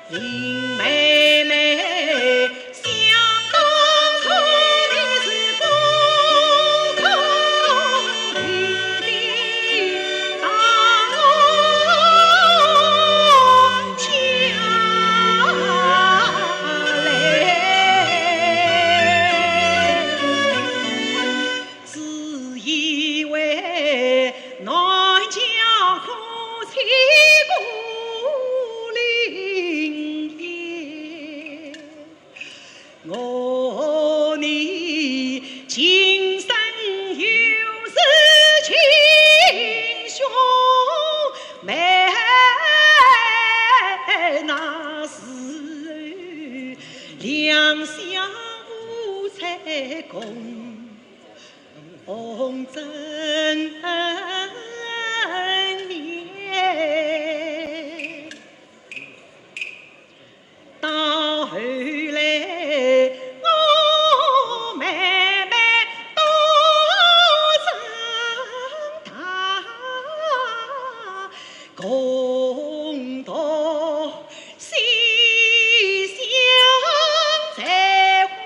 林妹妹，想当初你是风口里的当我下来，只以为南疆夫妻故林烟，我你今生有是亲兄妹，那是两相无猜共枕眠。到后来，我妹妹都长大，共同心相在花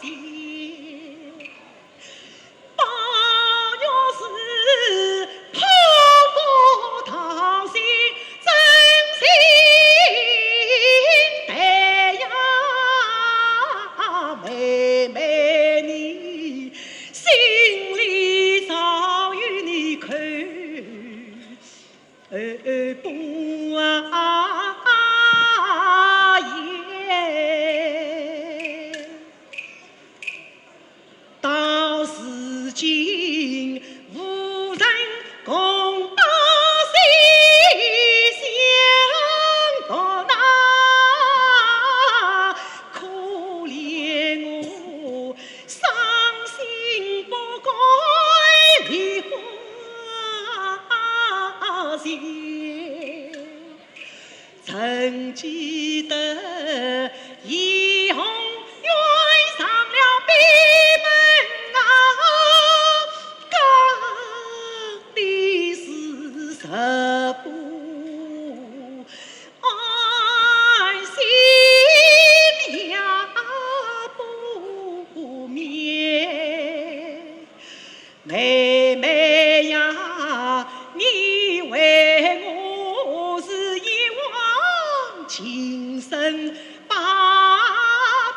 前。八月是泡过桃心真心待呀，妹妹你心里早有你看不厌。到如今无人共把心相到那，可怜我伤心不该梨花谢。曾记得一红愿上了闭门啊，讲的是十不安心也不眠。妹妹呀，你为我是一往情深把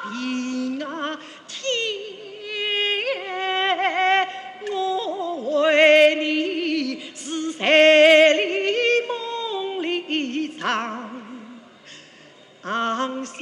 病啊添，我为你是在里梦里长相。